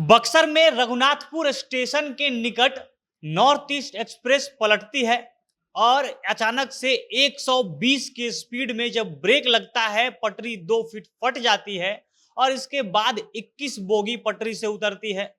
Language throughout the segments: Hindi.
बक्सर में रघुनाथपुर स्टेशन के निकट नॉर्थ ईस्ट एक्सप्रेस पलटती है और अचानक से 120 की स्पीड में जब ब्रेक लगता है पटरी 2 फीट फट जाती है और इसके बाद 21 बोगी पटरी से उतरती है।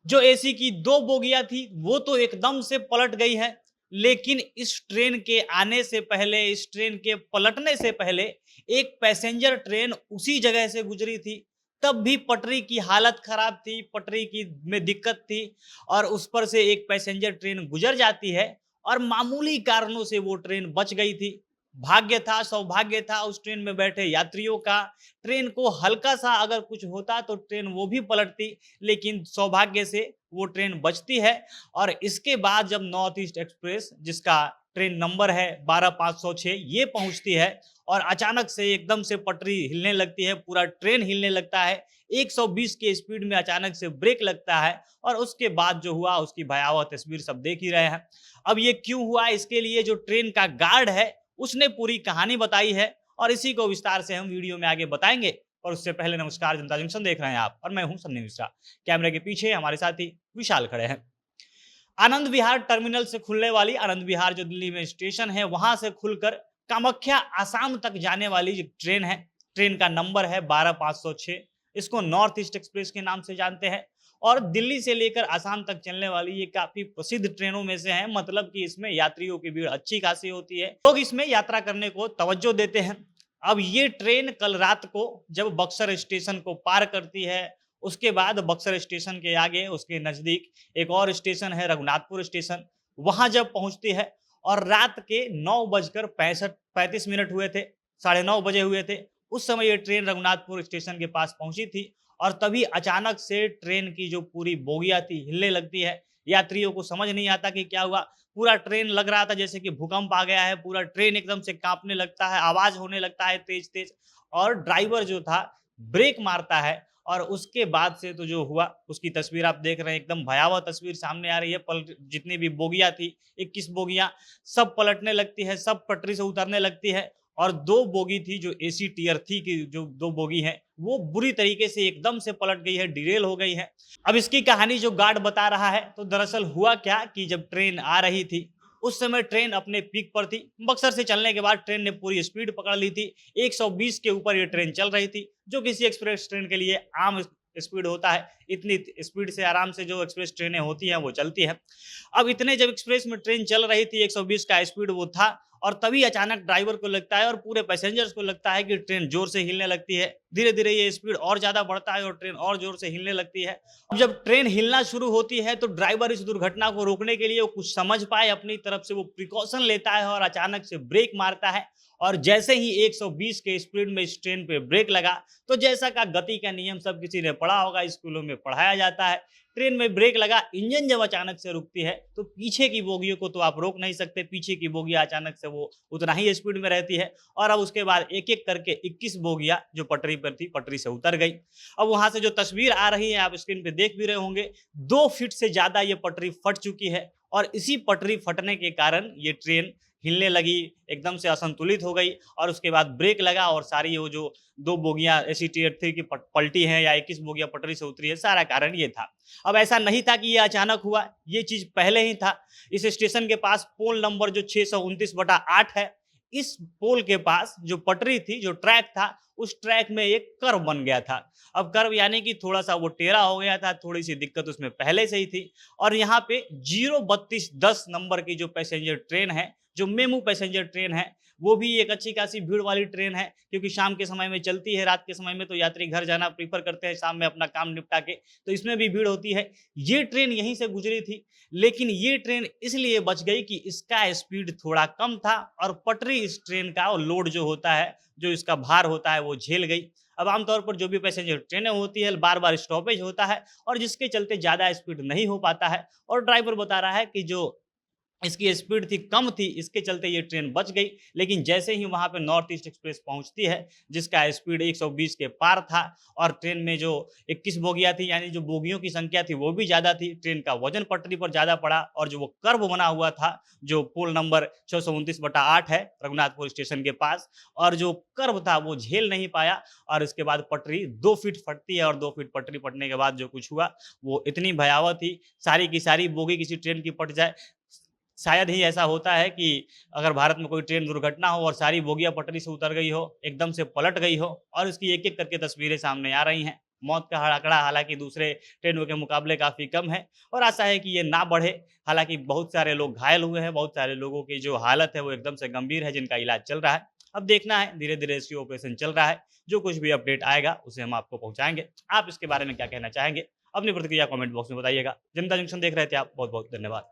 जो एसी की 2 बोगियां थी वो तो एकदम से पलट गई है, लेकिन इस ट्रेन के आने से पहले, इस ट्रेन के पलटने से पहले एक पैसेंजर ट्रेन उसी जगह से गुजरी थी। तब भी पटरी की हालत खराब थी, पटरी की में दिक्कत थी और उस पर से एक पैसेंजर ट्रेन गुजर जाती है और मामूली कारणों से वो ट्रेन बच गई थी। भाग्य था, सौभाग्य था उस ट्रेन में बैठे यात्रियों का। ट्रेन को हल्का सा अगर कुछ होता तो ट्रेन वो भी पलटती, लेकिन सौभाग्य से वो ट्रेन बचती है। और इसके बाद जब नॉर्थ ईस्ट एक्सप्रेस, जिसका ट्रेन नंबर है 12506, ये पहुंचती है और अचानक से एकदम से पटरी हिलने लगती है, पूरा ट्रेन हिलने लगता है। 120 की स्पीड में अचानक से ब्रेक लगता है और उसके बाद जो हुआ उसकी भयावह तस्वीर सब देख ही रहे हैं। अब ये क्यों हुआ, इसके लिए जो ट्रेन का गार्ड है उसने पूरी कहानी बताई है और इसी को विस्तार से हम वीडियो में आगे बताएंगे। और उससे पहले नमस्कार, जनता जंक्शन देख रहे हैं आप और मैं हूं सन्नी मिश्रा। कैमरे के पीछे हमारे साथी विशाल खड़े हैं। आनंद विहार टर्मिनल से खुलने वाली आनंद विहार जो दिल्ली में स्टेशन है, वहां से खुलकर कामाख्या आसाम तक जाने वाली जो ट्रेन है, ट्रेन का नंबर है 12506। इसको नॉर्थ ईस्ट एक्सप्रेस के नाम से जानते हैं और दिल्ली से लेकर आसाम तक चलने वाली ये काफी प्रसिद्ध ट्रेनों में से है। मतलब कि इसमें यात्रियों की भीड़ अच्छी खासी होती है, लोग इसमें यात्रा करने को तवज्जो देते हैं। अब ये ट्रेन कल रात को जब बक्सर स्टेशन को पार करती है, उसके बाद बक्सर स्टेशन के आगे उसके नजदीक एक और स्टेशन है रघुनाथपुर स्टेशन, वहां जब पहुंचती है और रात के 9:65 हुए थे, 9:30 बजे हुए थे, उस समय ये ट्रेन रघुनाथपुर स्टेशन के पास पहुंची थी। और तभी अचानक से ट्रेन की जो पूरी बोगियां थी हिलने लगती है। यात्रियों को समझ नहीं आता कि क्या हुआ। पूरा ट्रेन लग रहा था जैसे कि भूकंप आ गया है, पूरा ट्रेन एकदम से कांपने लगता है, आवाज होने लगता है तेज तेज। और ड्राइवर जो था ब्रेक मारता है और उसके बाद से तो जो हुआ उसकी तस्वीर आप देख रहे हैं, एकदम भयावह तस्वीर सामने आ रही है। पलट जितनी भी बोगियां थी, 21 बोगियां, सब पलटने लगती है, सब पटरी से उतरने लगती है। और 2 बोगी थी जो एसी टीयर थी की जो 2 बोगी है वो बुरी तरीके से एकदम से पलट गई है, डिरेल हो गई है। अब इसकी कहानी जो गार्ड बता रहा है, तो दरअसल हुआ क्या कि जब ट्रेन आ रही थी उस समय ट्रेन अपने पीक पर थी। बक्सर से चलने के बाद ट्रेन ने पूरी स्पीड पकड़ ली थी। 120 के ऊपर ये ट्रेन चल रही थी, जो किसी एक्सप्रेस ट्रेन के लिए आम स्पीड होता है। इतनी स्पीड से आराम से जो एक्सप्रेस ट्रेनें होती हैं वो चलती हैं। अब इतने जब एक्सप्रेस में ट्रेन चल रही थी, 120 का स्पीड वो था, और तभी अचानक ड्राइवर को लगता है और पूरे पैसेंजर्स को लगता है कि ट्रेन जोर से हिलने लगती है। धीरे धीरे ये स्पीड और ज्यादा बढ़ता है और ट्रेन और जोर से हिलने लगती है। अब जब ट्रेन हिलना शुरू होती है तो ड्राइवर इस दुर्घटना को रोकने के लिए वो कुछ समझ पाए, अपनी तरफ से वो प्रिकॉशन लेता है और अचानक से ब्रेक मारता है। और जैसे ही 120 के स्पीड में इस ट्रेन पे ब्रेक लगा, तो जैसा का गति का नियम सब किसी ने पढ़ा होगा, स्कूलों में पढ़ाया जाता है। ट्रेन में ब्रेक लगा, इंजन जब अचानक से रुकती है तो पीछे की बोगियों को तो आप रोक नहीं सकते, पीछे की बोगियां अचानक से वो उतना ही स्पीड में रहती है। और अब उसके बाद एक एक करके 21 बोगियां जो पटरी पर थी, पटरी से उतर गई। अब वहां से जो तस्वीर आ रही है आप स्क्रीन पे देख भी रहे होंगे, 2 फीट से ज्यादा ये पटरी फट चुकी है और इसी पटरी फटने के कारण ये ट्रेन हिलने लगी, एकदम से असंतुलित हो गई और उसके बाद ब्रेक लगा और सारी वो जो 2 बोगियां एसी टीयर थ्री की पलटी हैं या 21 बोगियां पटरी से उतरी है, सारा कारण ये था। अब ऐसा नहीं था कि ये अचानक हुआ, ये चीज पहले ही था। इस स्टेशन के पास पोल नंबर जो 629/8 है, इस पोल के पास जो पटरी थी, जो ट्रैक था, उस ट्रैक में एक कर्व बन गया था। अब कर्व यानी कि थोड़ा सा वो टेढ़ा हो गया था, थोड़ी सी दिक्कत उसमें पहले से ही थी। और यहाँ पे 03210 नंबर की जो पैसेंजर ट्रेन है, जो मेमू पैसेंजर ट्रेन है, वो भी एक अच्छी खासी भीड़ वाली ट्रेन है, क्योंकि शाम के समय में चलती है। रात के समय में तो यात्री घर जाना प्रीफर करते हैं, शाम में अपना काम निपटा के, तो इसमें भी भीड़ होती है। ये ट्रेन यहीं से गुजरी थी, लेकिन ये ट्रेन इसलिए बच गई कि इसका स्पीड थोड़ा कम था और पटरी इस ट्रेन का लोड जो होता है, जो इसका भार होता है, वो झेल गई। अब आमतौर पर जो भी पैसेंजर ट्रेनें होती है, बार बार स्टॉपेज होता है और जिसके चलते ज्यादा स्पीड नहीं हो पाता है। और ड्राइवर बता रहा है कि जो इसकी स्पीड थी कम थी, इसके चलते ये ट्रेन बच गई। लेकिन जैसे ही वहाँ पे नॉर्थ ईस्ट एक्सप्रेस पहुँचती है, जिसका स्पीड 120 के पार था और ट्रेन में जो 21 बोगियाँ थी, यानी जो बोगियों की संख्या थी वो भी ज़्यादा थी, ट्रेन का वज़न पटरी पर ज़्यादा पड़ा और जो वो कर्व बना हुआ था, जो पुल नंबर 629/8 है रघुनाथपुर स्टेशन के पास, और जो कर्व था वो झेल नहीं पाया और इसके बाद पटरी 2 फीट फटती है और 2 फीट पटरी फटने के बाद जो कुछ हुआ, वो इतनी भयावह थी, सारी की सारी बोगी किसी ट्रेन की पट जाए। शायद ही ऐसा होता है कि अगर भारत में कोई ट्रेन दुर्घटना हो और सारी बोगियाँ पटरी से उतर गई हो, एकदम से पलट गई हो और इसकी एक-एक करके तस्वीरें सामने आ रही हैं। मौत का आँकड़ा हालाँकि दूसरे ट्रेनों के मुकाबले काफ़ी कम है और आशा है कि ये ना बढ़े। हालाँकि बहुत सारे लोग घायल हुए हैं, बहुत सारे लोगों की जो हालत है वो एकदम से गंभीर है, जिनका इलाज चल रहा है। अब देखना है, धीरे-धीरे रेस्क्यू ऑपरेशन चल रहा है। जो कुछ भी अपडेट आएगा, उसे हम आपको पहुँचाएँगे। आप इसके बारे में क्या कहना चाहेंगे? अपनी प्रतिक्रिया कमेंट बॉक्स में बताइएगा। जनता जंक्शन देख रहे थे आप, बहुत-बहुत धन्यवाद।